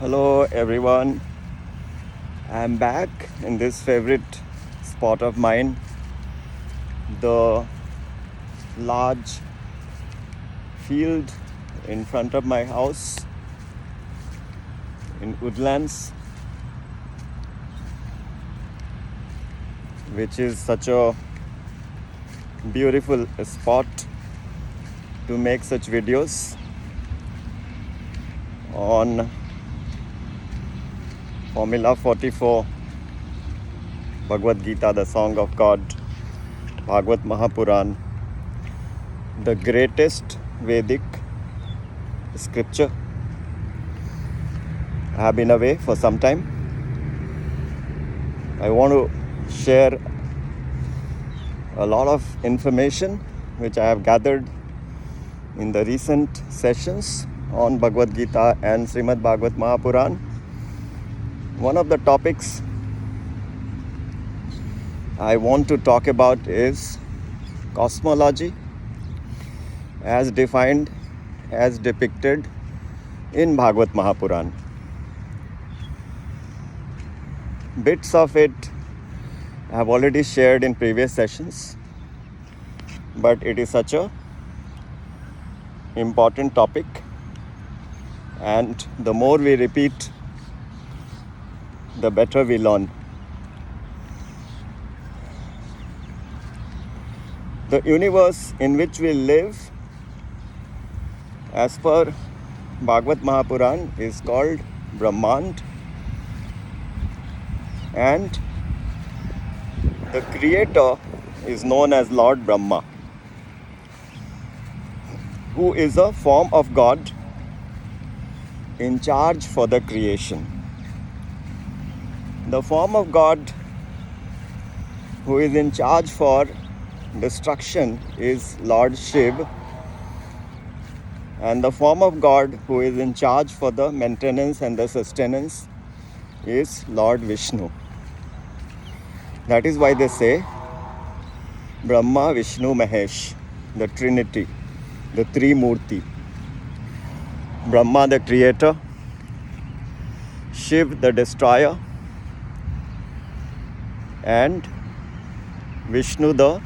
Hello everyone, I'm back in this favorite spot of mine, the large field in front of my house in Woodlands, which is such a beautiful spot to make such videos on Formula 44 Bhagavad Gita, the Song of God, Bhagavat Mahapuran, the greatest Vedic scripture. I have been away for some time. I want to share a lot of information which I have gathered in the recent sessions on Bhagavad Gita and Srimad Bhagavat Mahapuran. One of the topics I want to talk about is cosmology as defined, as depicted in Bhagavat Mahapuran. Bits of it I have already shared in previous sessions, but it is such a important topic, and the more we repeat, the better we learn. The universe in which we live, as per Bhagavat Mahapuran, is called Brahmand, and the creator is known as Lord Brahma, who is a form of God in charge for the creation. The form of God who is in charge for destruction is Lord Shiv, and the form of God who is in charge for the maintenance and the sustenance is Lord Vishnu. That is why they say Brahma, Vishnu, Mahesh, the Trinity, the Trimurti. Brahma the creator, Shiv the destroyer, and Vishnu the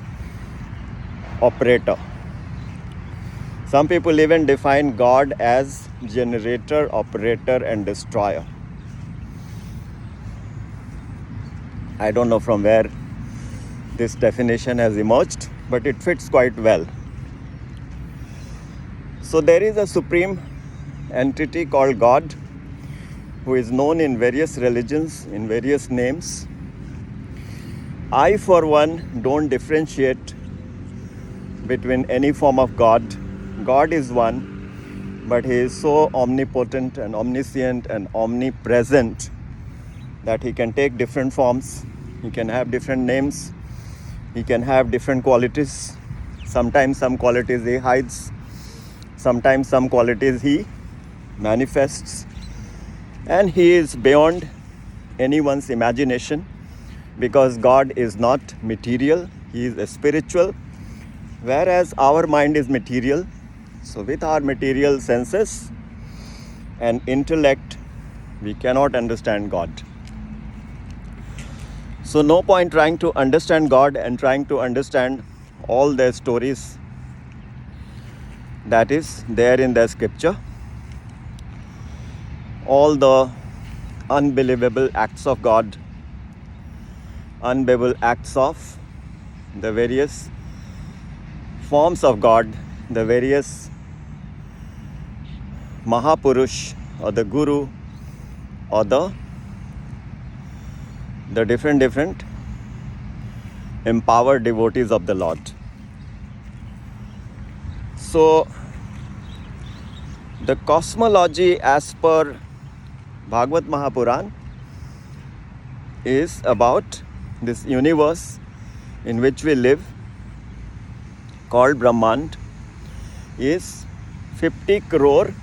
operator. Some people even define God as generator, operator, and destroyer. I don't know from where this definition has emerged, but it fits quite well. So there is a supreme entity called God, who is known in various religions, in various names. I, for one, don't differentiate between any form of God. God is one, but He is so omnipotent and omniscient and omnipresent that He can take different forms, He can have different names, He can have different qualities. Sometimes some qualities He hides, sometimes some qualities He manifests, and He is beyond anyone's imagination, because God is not material, He is spiritual, whereas our mind is material. So with our material senses and intellect, we cannot understand God. So no point trying to understand God and trying to understand all their stories that is there in the scripture, all the unbelievable acts of God, unbelievable acts of the various forms of God, the various Mahapurush or the Guru or the different empowered devotees of the Lord. So the cosmology as per Bhagavat Mahapuran is about this universe in which we live, called Brahmand, is 50 crore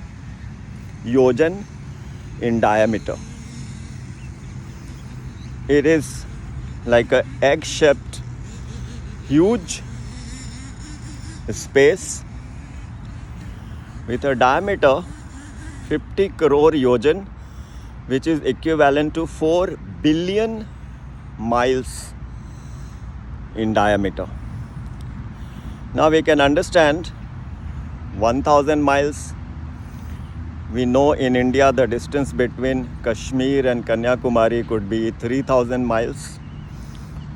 yojan in diameter. It is like an egg-shaped, huge space with a diameter 50 crore yojan which is equivalent to 4 billion miles in diameter. Now we can understand 1000 miles. We know in India the distance between Kashmir and Kanyakumari could be 3000 miles.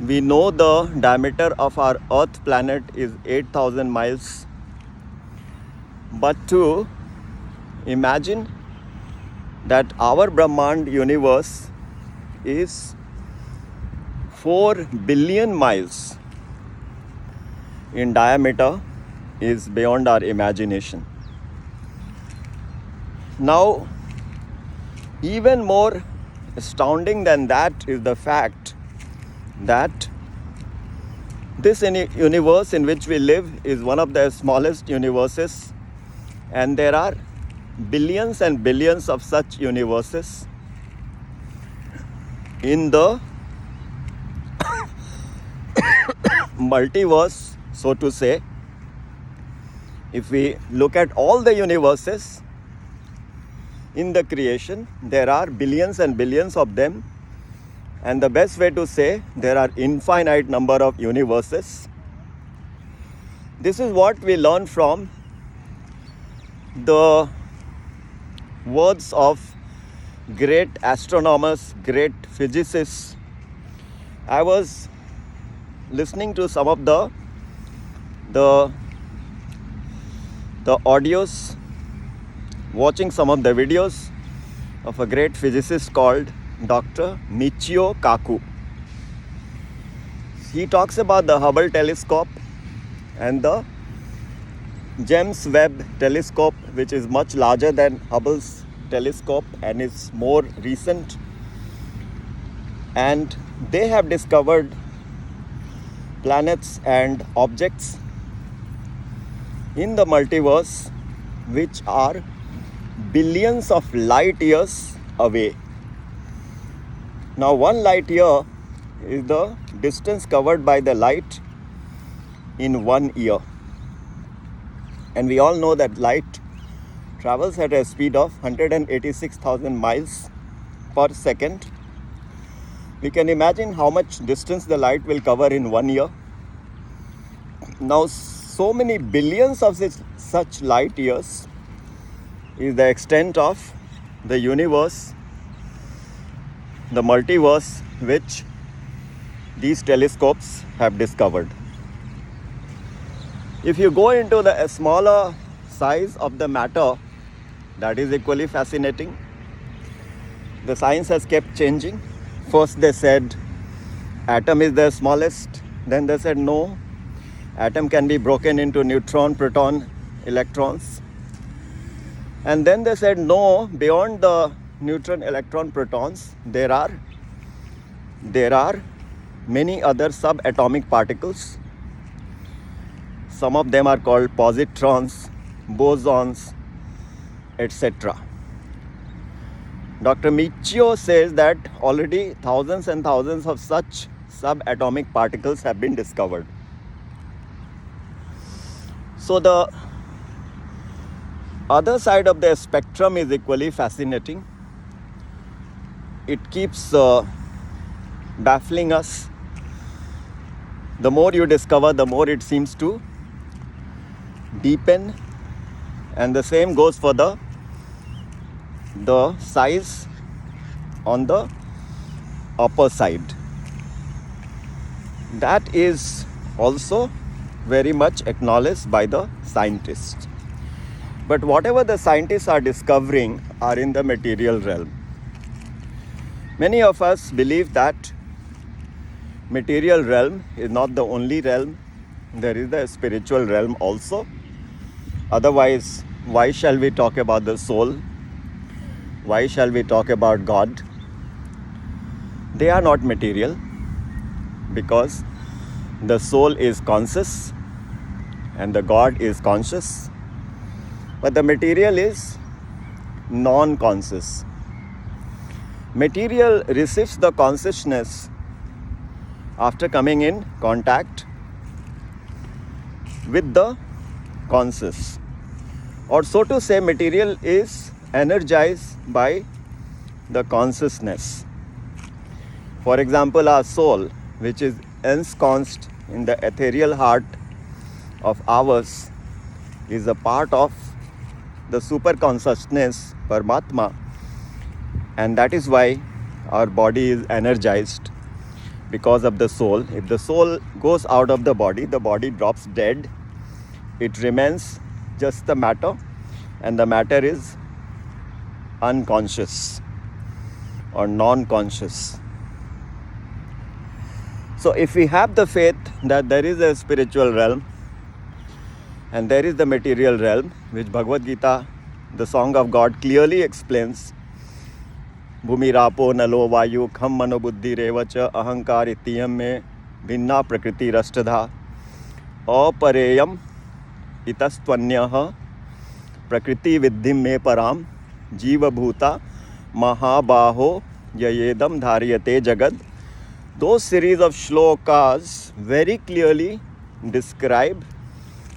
We know the diameter of our Earth planet is 8000 miles. But to imagine that our Brahmand universe is 4 billion miles in diameter is beyond our imagination. Now, even more astounding than that is the fact that this universe in which we live is one of the smallest universes, and there are billions and billions of such universes in the multiverse, so to say. If we look at all the universes in the creation, there are billions and billions of them, and the best way to say there are infinite number of universes. This is what we learn from the words of great astronomers, great physicists. I was listening to some of the audios, watching some of the videos of a great physicist called Dr. Michio Kaku. He talks about the Hubble telescope and the James Webb telescope, which is much larger than Hubble's telescope and is more recent. And they have discovered planets and objects in the multiverse which are billions of light years away. Now, 1 light year is the distance covered by the light in 1 year. And we all know that light travels at a speed of 186,000 miles per second. We can imagine how much distance the light will cover in 1 year. Now, so many billions of such light years is the extent of the universe, the multiverse, which these telescopes have discovered. If you go into the smaller size of the matter, that is equally fascinating. The science has kept changing. First they said atom is the smallest, then they said no, atom can be broken into neutron, proton, electrons. And then they said no, beyond the neutron, electron, protons, there are many other subatomic particles. Some of them are called positrons, bosons, etc. Dr. Michio says that already thousands and thousands of such subatomic particles have been discovered. So the other side of the spectrum is equally fascinating. It keeps baffling us. The more you discover, the more it seems to deepen, and the same goes for the size on the upper side. That is also very much acknowledged by the scientists. But whatever the scientists are discovering are in the material realm. Many of us believe that material realm is not the only realm. There is the spiritual realm also. Otherwise, why shall we talk about the soul? Why shall we talk about God? They are not material, because the soul is conscious and the God is conscious. But the material is non-conscious. Material receives the consciousness after coming in contact with the conscious. Or so to say, material is energized by the consciousness. For example, our soul, which is ensconced in the ethereal heart of ours, is a part of the super consciousness, Paramatma, and that is why our body is energized because of the soul. If the soul goes out of the body drops dead. It remains just the matter, and the matter is unconscious or non-conscious. So if we have the faith that there is a spiritual realm and there is the material realm, which Bhagavad Gita, the song of God, clearly explains, Bhumirapo nalo vayu kham mano buddhi revacha ahankar ityam me vinna prakriti rashtadha apareyam itastwanyah prakriti viddhim me param jiva bhuta mahabaho yayedam dharyate jagad. Those series of shlokas very clearly describe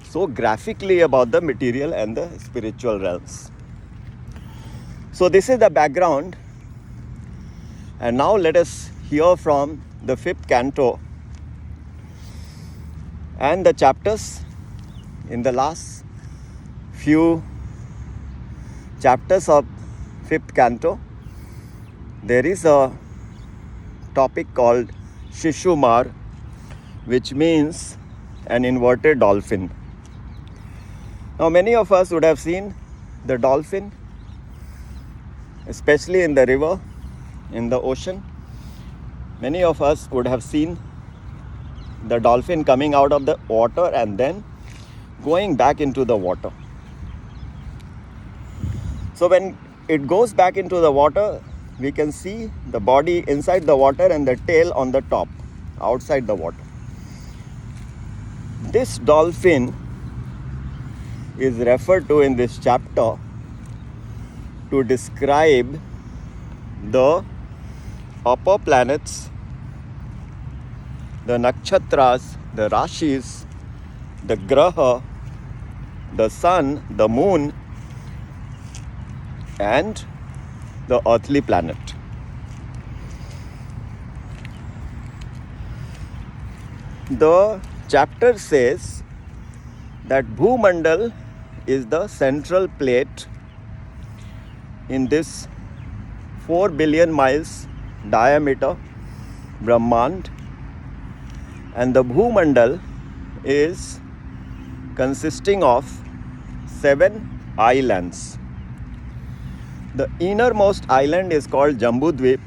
so graphically about the material and the spiritual realms. So this is the background, and now let us hear from the 5th canto and the chapters. In the last few chapters of 5th canto, there is a topic called SHISHUMAR, which means an inverted dolphin. Now many of us would have seen the dolphin, especially in the river, in the ocean. Many of us would have seen the dolphin coming out of the water and then going back into the water. So when it goes back into the water, we can see the body inside the water and the tail on the top, outside the water. This dolphin is referred to in this chapter to describe the upper planets, the nakshatras, the rashis, the graha, the sun, the moon, and the earthly planet. The chapter says that Bhumandal is the central plate in this 4 billion miles diameter Brahmand, and the Bhumandal is consisting of 7 islands. The innermost island is called Jambudvip.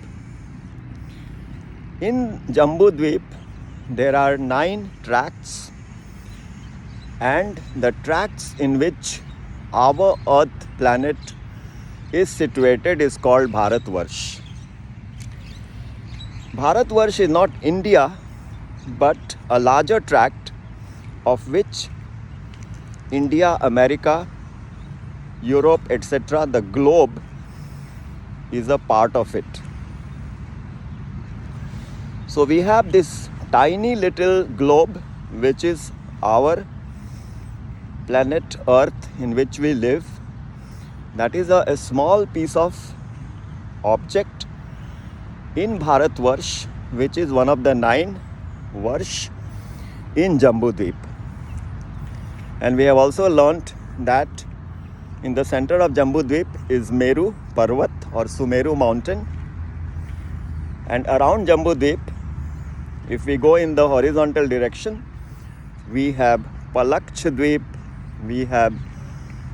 In Jambudvip, there are 9 tracts, and the tracts in which our Earth planet is situated is called Bharatvarsh. Bharatvarsh is not India, but a larger tract of which India, America, Europe, etc., the globe is a part of it. So we have this tiny little globe, which is our planet Earth in which we live. That is a small piece of object in Bharatvarsh, which is one of the 9 Varsh in Jambudvip. And we have also learnt that in the center of Jambudvip is Meru Parvat or Sumeru mountain. And around Jambudvip, if we go in the horizontal direction, we have Palakshadvip, we have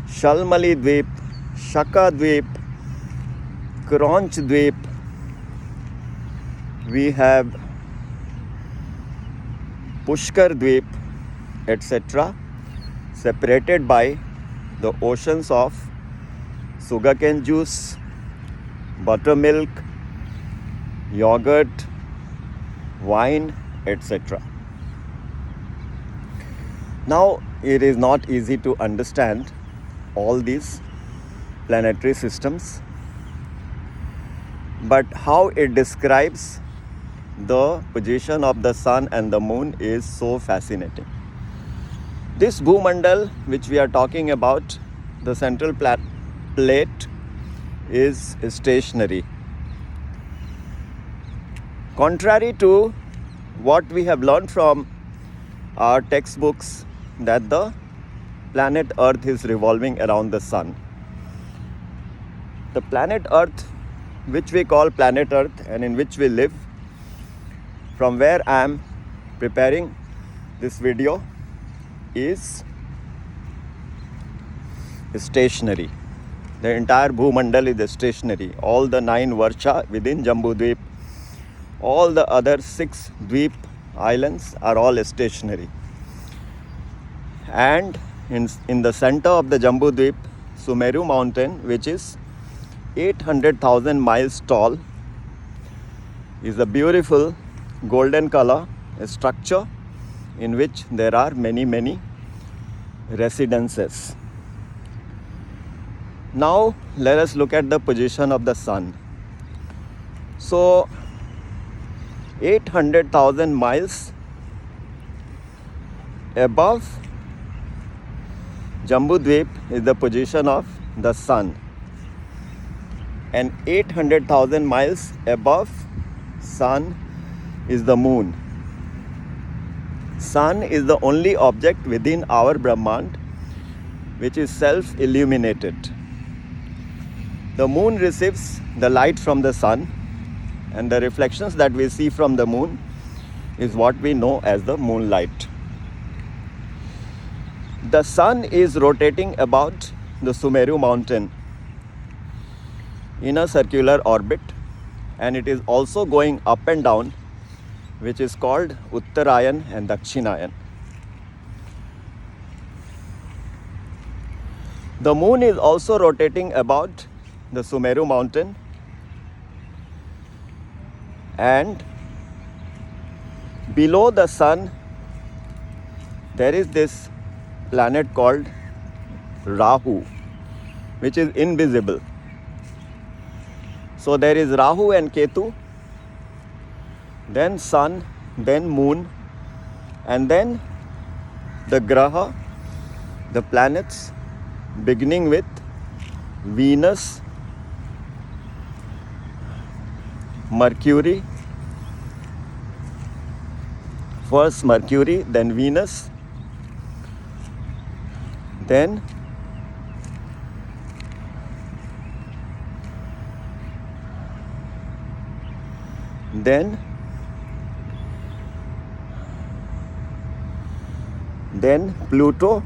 Shalmali Dvip, Shaka Dvip, Kronch Dvip, we have Pushkar Dvip, etc., separated by the oceans of sugarcane juice, buttermilk, yogurt, wine, etc. Now, it is not easy to understand all these planetary systems, but how it describes the position of the sun and the moon is so fascinating. This Bhumandal, which we are talking about, the central plate, is stationary. Contrary to what we have learned from our textbooks, that the planet Earth is revolving around the sun. The planet Earth, which we call planet Earth and in which we live, from where I am preparing this video, is stationary. The entire Bhumandal is stationary. All the 9 Varsha within Jambudvip, all the other 6 Dvip islands are all stationary. And in the center of the Jambudvip, Sumeru mountain, which is 800,000 miles tall, is a beautiful golden color structure in which there are many residences. Now let us look at the position of the sun. So 800,000 miles above Jambudvip is the position of the sun, and 800,000 miles above sun is the moon. Sun is the only object within our Brahmand which is self-illuminated. The moon receives the light from the sun, and the reflections that we see from the moon is what we know as the moonlight. The sun is rotating about the Sumeru mountain in a circular orbit, and it is also going up and down, which is called Uttarayan and Dakshinayan. The moon is also rotating about the Sumeru mountain, and below the sun there is this planet called Rahu, which is invisible. So there is Rahu and Ketu, then sun, then moon, and then the Graha, the planets, beginning with Venus, Mercury, first Mercury, then Venus, then Pluto,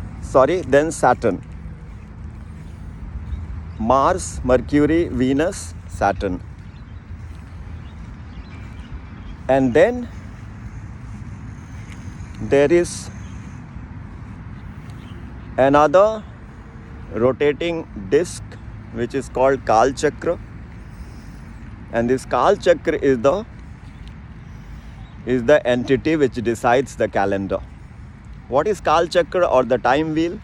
then Saturn. Mars, Mercury, Venus, Saturn. And then there is another rotating disc which is called Kal Chakra, and this Kal Chakra is the entity which decides the calendar. What is Kal Chakra, or the time wheel?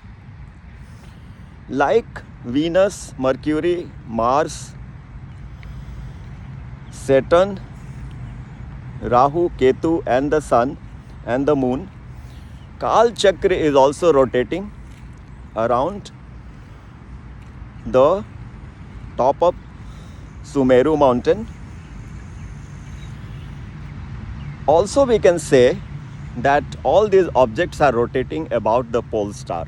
Like Venus, Mercury, Mars, Saturn, Rahu, Ketu, and the sun and the moon, Kal Chakra is also rotating around the top of Sumeru mountain. Also we can say that all these objects are rotating about the polestar,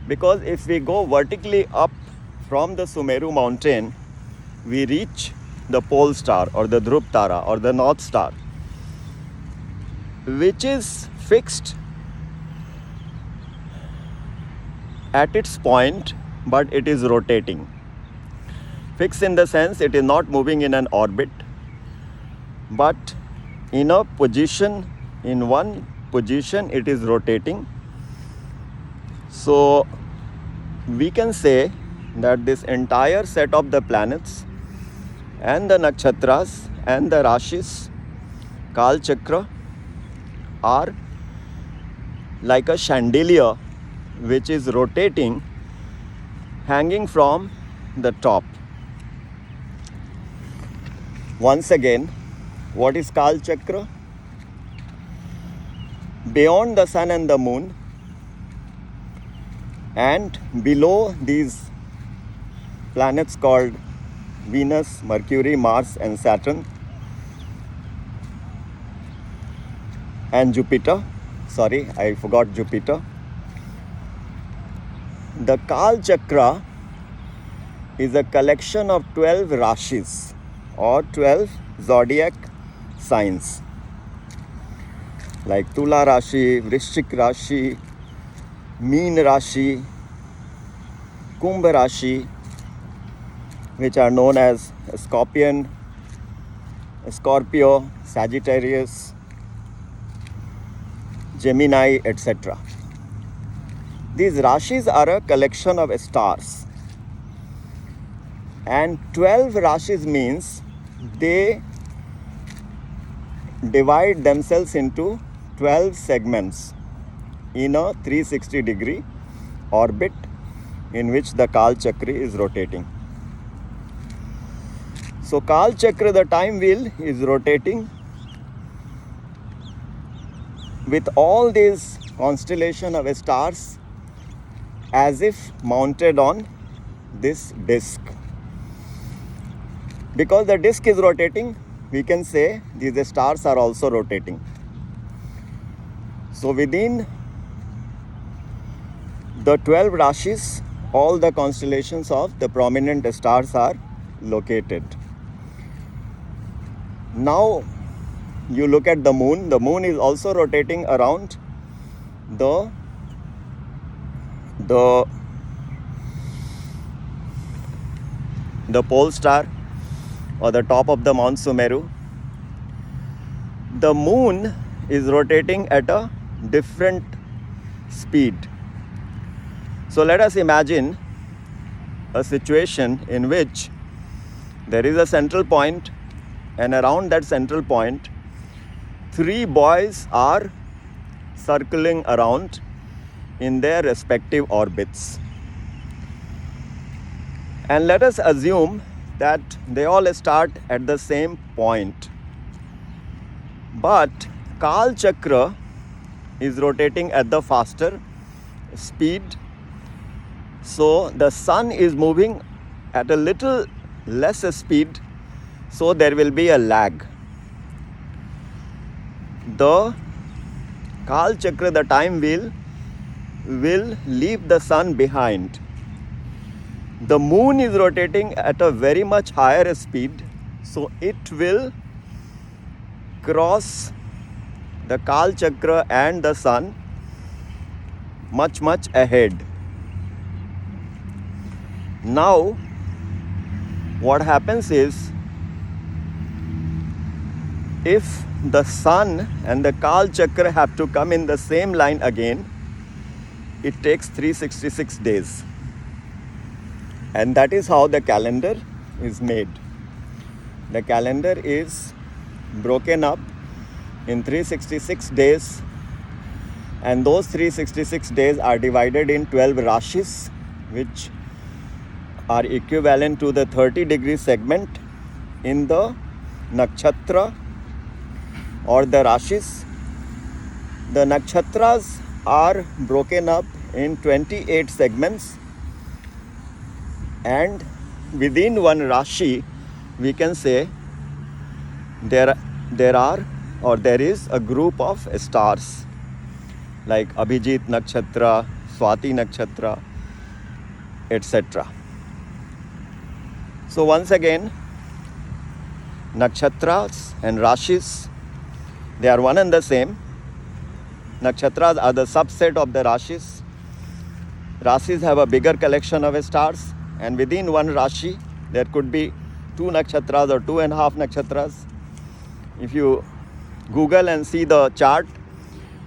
because if we go vertically up from the Sumeru mountain, we reach the polestar or the Dhruv Tara or the North Star, which is fixed at its point, but it is rotating. Fixed in the sense it is not moving in an orbit, but in a position, in one position it is rotating. So we can say that this entire set of the planets and the nakshatras and the rashis, Kal Chakra, are like a chandelier which is rotating, hanging from the top. Once again, what is Kal Chakra? Beyond the sun and the moon, and below these planets called Venus, Mercury, Mars and Saturn, and Jupiter. Sorry, I forgot Jupiter. The Kal Chakra is a collection of 12 Rashis or 12 zodiac signs like Tula Rashi, Vrishchik Rashi, Meen Rashi, Kumbh Rashi, which are known as Scorpion, Scorpio, Sagittarius, Gemini, etc. These Rashis are a collection of stars. And 12 Rashis means they divide themselves into 12 segments in a 360-degree orbit in which the Kal Chakra is rotating. So Kal Chakra, the time wheel, is rotating with all these constellation of stars as if mounted on this disc. Because the disc is rotating, we can say these stars are also rotating. So within the 12 Rashis, all the constellations of the prominent stars are located. Now you look at the moon. The moon is also rotating around the polestar or the top of the Mount Sumeru. The moon is rotating at a different speed. So let us imagine a situation in which there is a central point, and around that central point 3 boys are circling around in their respective orbits. And let us assume that they all start at the same point. But Kal Chakra is rotating at the faster speed. So the sun is moving at a little less speed. So there will be a lag. The Kal Chakra, the time wheel, will leave the sun behind. The moon is rotating at a very much higher speed, so it will cross the Kal Chakra and the sun much ahead. Now, what happens is, if the sun and the Kal Chakra have to come in the same line again, it takes 366 days. And that is how the calendar is made. The calendar is broken up in 366 days, and those 366 days are divided in 12 Rashis, which are equivalent to the 30-degree segment in the nakshatra or the Rashis. The nakshatras are broken up in 28 segments, and within one Rashi we can say there is a group of stars like Abhijit Nakshatra, Swati Nakshatra, etc. So once again, nakshatras and Rashis, they are one and the same. Nakshatras are the subset of the Rashis. Rashis have a bigger collection of stars, and within one Rashi there could be 2 nakshatras or 2.5 nakshatras. If you Google and see the chart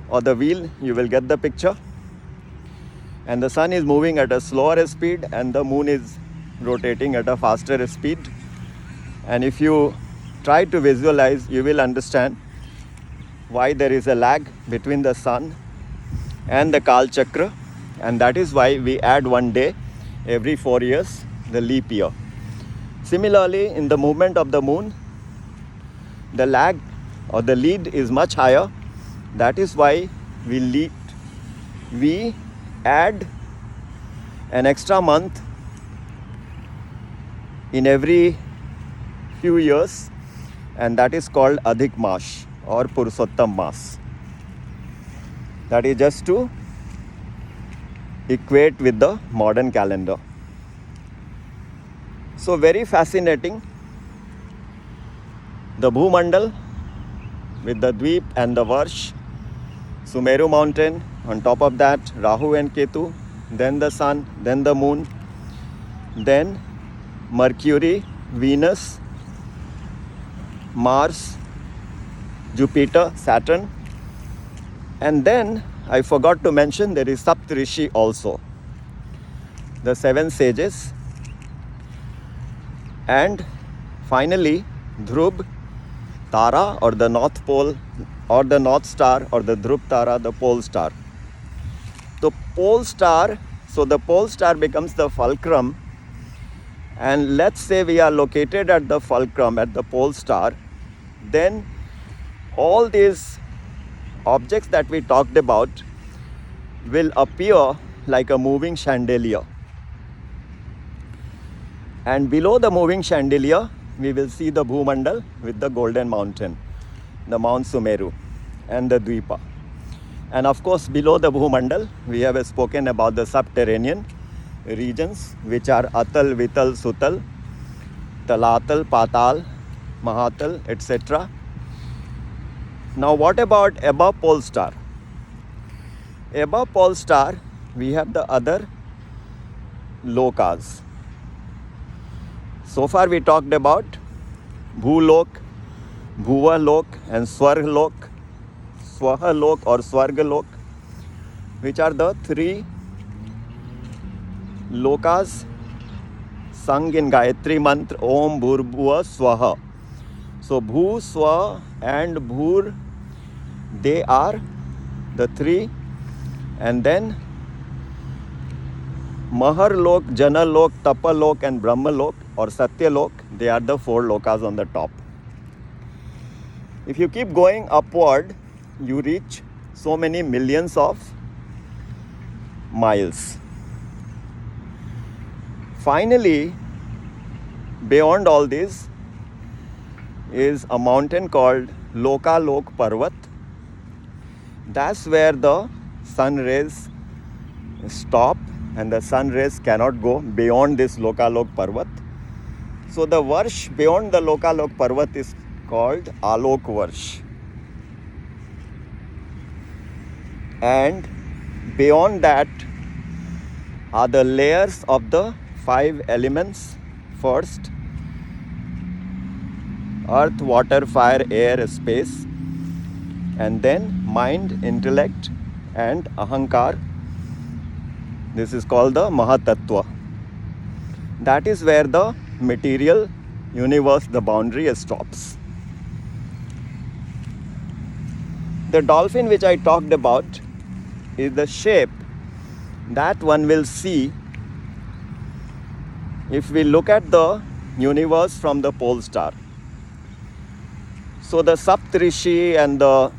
or the wheel, you will get the picture. And the sun is moving at a slower speed and the moon is rotating at a faster speed. And if you try to visualize, you will understand why there is a lag between the sun and the Kal Chakra, and that is why we add one day every 4 years, the leap year. Similarly, in the movement of the moon, the lag or the lead is much higher. That is why we add an extra month in every few years, and that is called Adhik Maas or Purushottam Maas. That is just to equate with the modern calendar. So very fascinating. The Bhumandal with the Dweep and the Varsh, Sumeru mountain, on top of that Rahu and Ketu, then the Sun, then the Moon, then Mercury, Venus, Mars, Jupiter, Saturn, and then I forgot to mention there is Saptarishi also, the 7 sages, and finally Dhruv, Tara, or the North Pole, or the North Star, or the Dhruv Tara, the pole star. The pole star, so the pole star becomes the fulcrum, and let's say we are located at the fulcrum, at the pole star, then all these objects that we talked about will appear like a moving chandelier. And below the moving chandelier, we will see the Bhumandal with the golden mountain, the Mount Sumeru and the Dvipa. And of course, below the Bhumandal, we have spoken about the subterranean regions, which are Atal, Vital, Sutal, Talatal, Patal, Mahatal, etc. Now what about above pole star? Above pole star, we have the other lokas. So far we talked about Dhruvalok, Dhruvalok and Swahalok or Swargalok, which are the 3 lokas sung in Gayatri Mantra Om Bhurbhuva Swaha. So Bhu, Swa and Bhur, they are the 3, and then Maharlok, Janalok, Tapalok and Brahmalok or Satyalok, they are the 4 lokas on the top. If you keep going upward, you reach so many millions of miles. Finally, beyond all this is a mountain called Lokalok Parvat. That's where the sun rays stop, and the sun rays cannot go beyond this Lokalok Parvat. So the Varsh beyond the Lokalok Parvat is called Alok Varsh. And beyond that are the layers of the 5 elements. First, earth, water, fire, air, space, and then mind, intellect and ahankar. This is called the Mahatattva. That is where the material universe, the boundary, stops. The dolphin which I talked about is the shape that one will see if we look at the universe from the pole star. So the Saptarishi and the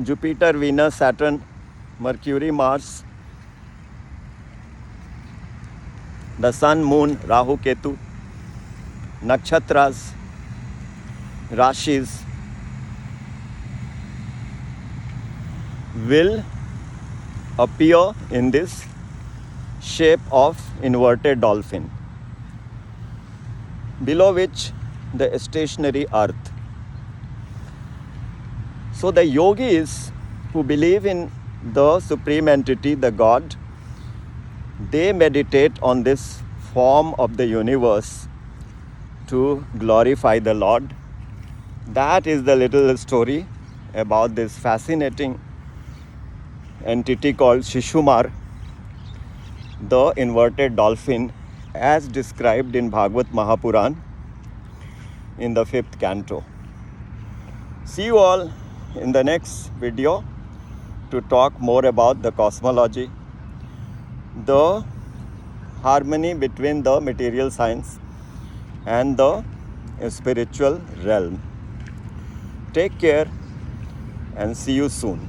Jupiter, Venus, Saturn, Mercury, Mars, the Sun, Moon, Rahu, Ketu, Nakshatras, Rashis will appear in this shape of inverted dolphin, below which the stationary earth. So the yogis who believe in the supreme entity, the God, they meditate on this form of the universe to glorify the Lord. That is the little story about this fascinating entity called SHISHUMAR, the inverted dolphin, as described in Bhagavat Mahapuran in the 5th canto. See you all in the next video to talk more about the cosmology, the harmony between the material science and the spiritual realm. Take care and see you soon.